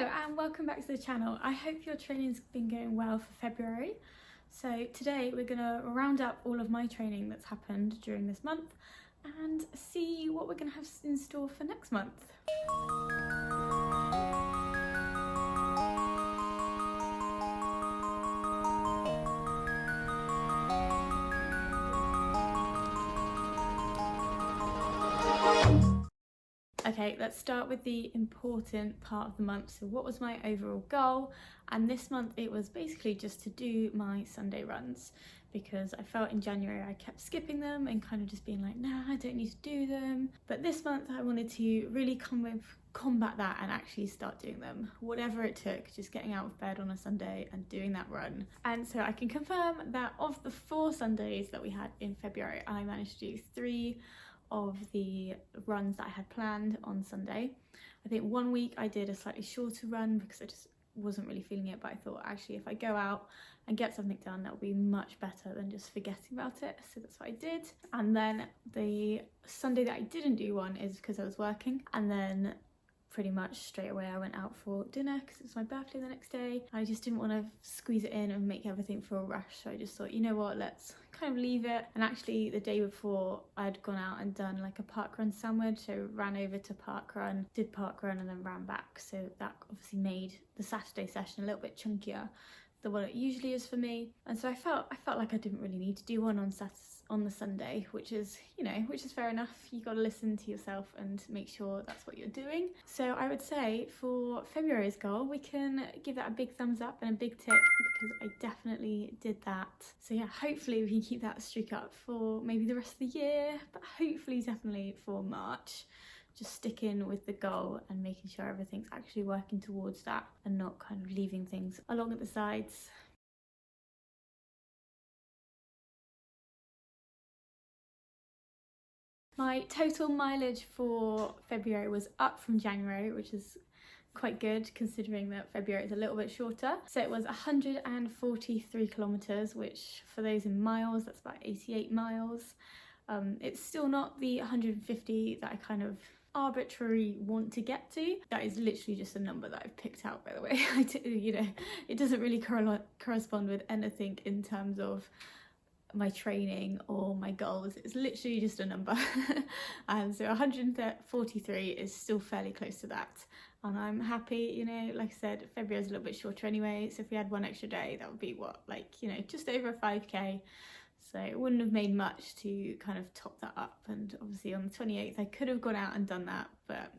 Hello and welcome back to the channel. I hope your training's been going well for February. So today we're going to round up all of my training that's happened during this month and see what we're going to have in store for next month. Okay, let's start with the important part of the month. So what was my overall goal? And this month it was basically just to do my Sunday runs, because I felt in January I kept skipping them and kind of just being like, nah, I don't need to do them. But this month I wanted to really combat that and actually start doing them. Whatever it took, just getting out of bed on a Sunday and doing that run. And so I can confirm that of the 4 Sundays that we had in February, I managed to do 3 of the runs that I had planned on Sunday. I think one week I did a slightly shorter run because I just wasn't really feeling it, but I thought actually if I go out and get something done, that would be much better than just forgetting about it. So that's what I did. And then the Sunday that I didn't do one is because I was working, and then pretty much straight away I went out for dinner because it was my birthday the next day. I just didn't want to squeeze it in and make everything feel rushed, so I just thought, you know what, let's kind of leave it. And actually the day before I'd gone out and done like a park run sandwich, so ran over to park run, did park run and then ran back, so that obviously made the Saturday session a little bit chunkier than what it usually is for me. And so I felt like I didn't really need to do one on the Sunday, which is fair enough. You got to listen to yourself and make sure that's what you're doing. So I would say for February's goal, we can give that a big thumbs up and a big tick, because I definitely did that. So yeah, hopefully we can keep that streak up for maybe the rest of the year, but hopefully definitely for March. Just sticking with the goal and making sure everything's actually working towards that and not kind of leaving things along at the sides. My total mileage for February was up from January, which is quite good considering that February is a little bit shorter. So it was 143 kilometers, which for those in miles, that's about 88 miles. It's still not the 150 that I kind of arbitrary want to get to. That is literally just a number that I've picked out, by the way. It doesn't really correspond with anything in terms of my training or my goals. It's literally just a number. And so 143 is still fairly close to that, and I'm happy. Like I said, February's a little bit shorter anyway, so if we had one extra day, that would be what, just over a 5k. So it wouldn't have made much to kind of top that up. And obviously on the 28th I could have gone out and done that, but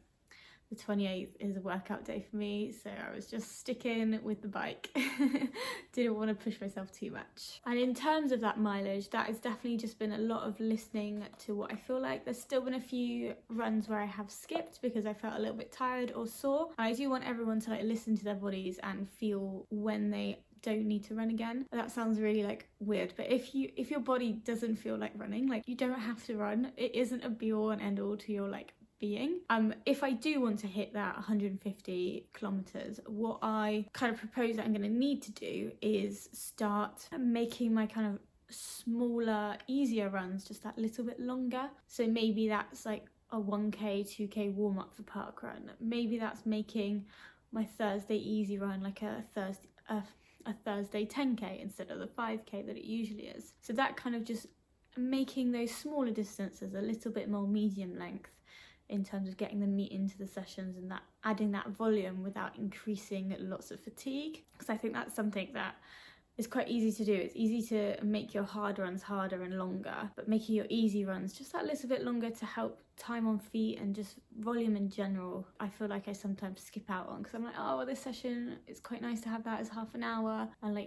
the 28th is a workout day for me, so I was just sticking with the bike. Didn't want to push myself too much. And in terms of that mileage, that has definitely just been a lot of listening to what I feel like. There's still been a few runs where I have skipped because I felt a little bit tired or sore. And I do want everyone to listen to their bodies and feel when they don't need to run again. That sounds really weird, but if your body doesn't feel like running, you don't have to run. It isn't a be all and end all to your being. If I do want to hit that 150 kilometers, what I kind of propose that I'm going to need to do is start making my kind of smaller, easier runs just that little bit longer. So maybe that's a 1k 2k warm up for park run. Maybe that's making my Thursday easy run a Thursday 10k instead of the 5k that it usually is. So that kind of just making those smaller distances a little bit more medium length in terms of getting the meat into the sessions, and that adding that volume without increasing lots of fatigue, because I think that's something that is quite easy to do. It's easy to make your hard runs harder and longer, but making your easy runs just that little bit longer to help time on feet and just volume in general, I feel like I sometimes skip out on, because I'm like, oh well, this session, it's quite nice to have that as half an hour, and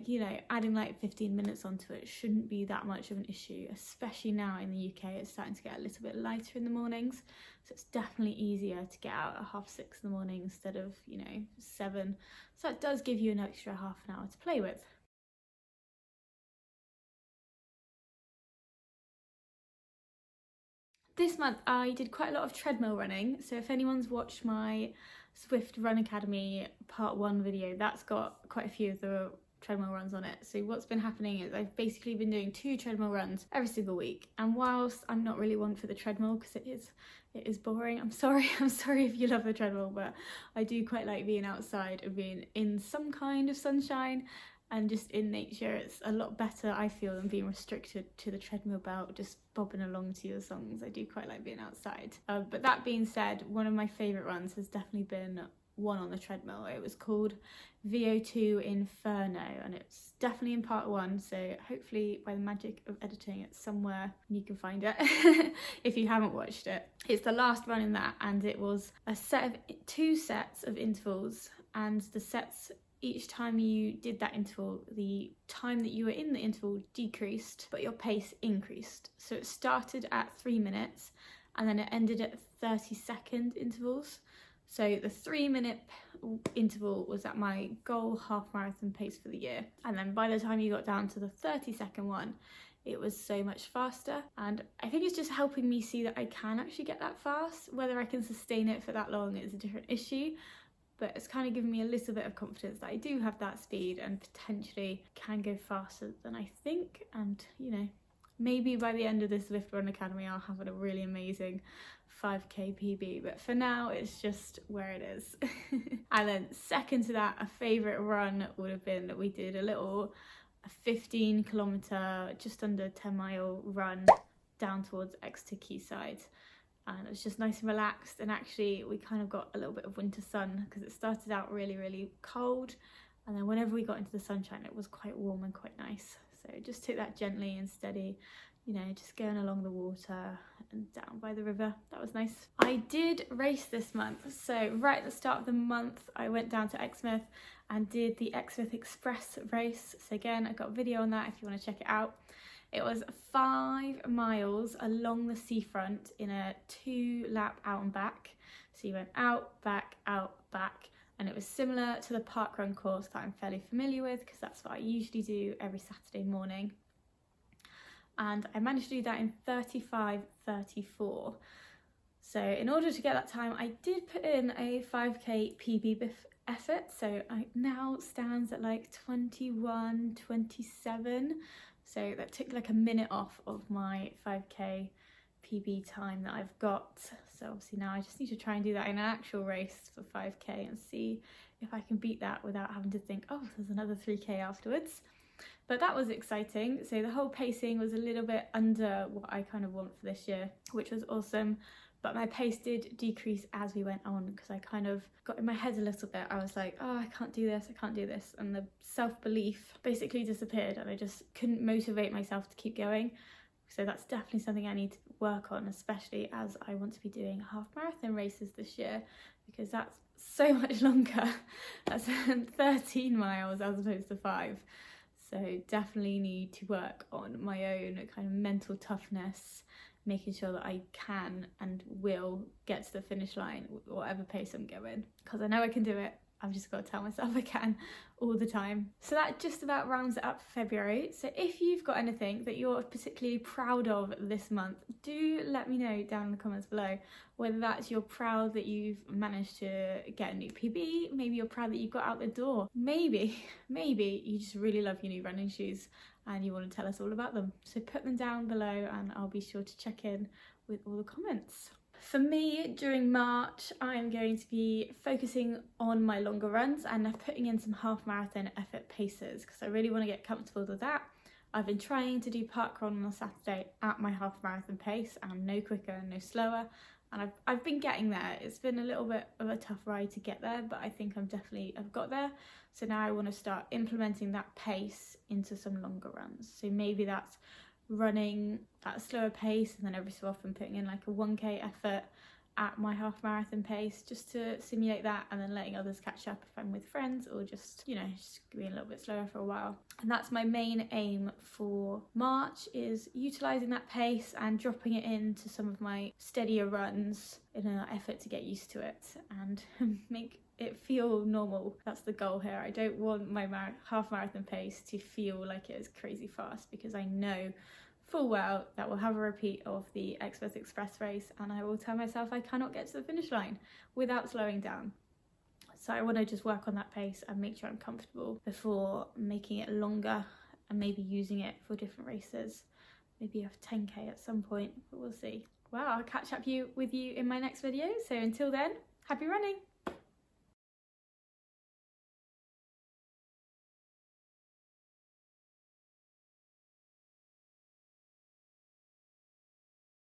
adding 15 minutes onto it shouldn't be that much of an issue, especially now in the UK. It's starting to get a little bit lighter in the mornings, so it's definitely easier to get out at 6:30 in the morning instead of 7. So that does give you an extra half an hour to play with. This month I did quite a lot of treadmill running, so if anyone's watched my Zwift Run Academy part 1 video, that's got quite a few of the treadmill runs on it. So what's been happening is I've basically been doing 2 treadmill runs every single week, and whilst I'm not really one for the treadmill because it is boring, I'm sorry if you love the treadmill, but I do quite like being outside and being in some kind of sunshine and just in nature. It's a lot better, I feel, than being restricted to the treadmill belt, just bobbing along to your songs. I do quite like being outside. But that being said, one of my favourite runs has definitely been one on the treadmill. It was called VO2 Inferno, and it's definitely in part 1, so hopefully by the magic of editing it's somewhere you can find it if you haven't watched it. It's the last run in that, and it was a set of 2 sets of intervals, and the sets, each time you did that interval, the time that you were in the interval decreased, but your pace increased. So it started at 3 minutes and then it ended at 30-second intervals. So the 3-minute interval was at my goal half marathon pace for the year. And then by the time you got down to the 30-second one, it was so much faster. And I think it's just helping me see that I can actually get that fast. Whether I can sustain it for that long is a different issue, but it's kind of given me a little bit of confidence that I do have that speed and potentially can go faster than I think. And, you know, maybe by the end of this Zwift Run Academy I'll have a really amazing 5k PB, but for now it's just where it is. And then second to that, a favourite run would have been that we did a 15 kilometre, just under 10-mile run down towards Quayside. And it was just nice and relaxed, and actually we kind of got a little bit of winter sun because it started out really cold, and then whenever we got into the sunshine it was quite warm and quite nice. So just took that gently and steady, you know, just going along the water and down by the river. That was nice. I did race this month, so right at the start of the month I went down to Exmouth and did the Exmouth Express race. So again, I got a video on that if you want to check it out. It was 5 miles along the seafront in a 2-lap out and back. So you went out, back, and it was similar to the parkrun course that I'm fairly familiar with because that's what I usually do every Saturday morning. And I managed to do that in 35:34. So in order to get that time, I did put in a 5k PB effort. So I now stands at like 21:27. So that took like a minute off of my 5k PB time that I've got. So obviously now I just need to try and do that in an actual race for 5k and see if I can beat that without having to think, oh, there's another 3k afterwards. But that was exciting. So the whole pacing was a little bit under what I kind of want for this year, which was awesome. But my pace did decrease as we went on because I kind of got in my head a little bit. I was like, oh, I can't do this. And the self-belief basically disappeared and I just couldn't motivate myself to keep going. So that's definitely something I need to work on, especially as I want to be doing half marathon races this year, because that's so much longer. That's 13 miles as opposed to 5. So definitely need to work on my own kind of mental toughness, making sure that I can and will get to the finish line whatever pace I'm going, because I know I can do it. I've just got to tell myself I can all the time. So that just about rounds it up for February. So if you've got anything that you're particularly proud of this month, do let me know down in the comments below. Whether that's you're proud that you've managed to get a new PB, maybe you're proud that you got out the door, maybe you just really love your new running shoes and you want to tell us all about them. So put them down below and I'll be sure to check in with all the comments. For me, during March, I'm going to be focusing on my longer runs and putting in some half marathon effort paces because I really want to get comfortable with that. I've been trying to do parkrun on a Saturday at my half marathon pace and no quicker and no slower, and I've been getting there. It's been a little bit of a tough ride to get there, but I think I've got there. So now I want to start implementing that pace into some longer runs. So maybe that's running at a slower pace and then every so often putting in like a 1k effort at my half marathon pace just to simulate that, and then letting others catch up if I'm with friends, or just, you know, just being a little bit slower for a while. And that's my main aim for March, is utilising that pace and dropping it into some of my steadier runs in an effort to get used to it and make it feel normal. That's the goal here. I don't want my half marathon pace to feel like it is crazy fast, because I know full well that we'll have a repeat of the Exmouth Express race and I will tell myself I cannot get to the finish line without slowing down. So I want to just work on that pace and make sure I'm comfortable before making it longer and maybe using it for different races. Maybe a 10k at some point, but we'll see. Well, I'll catch up with you in my next video. So until then, happy running.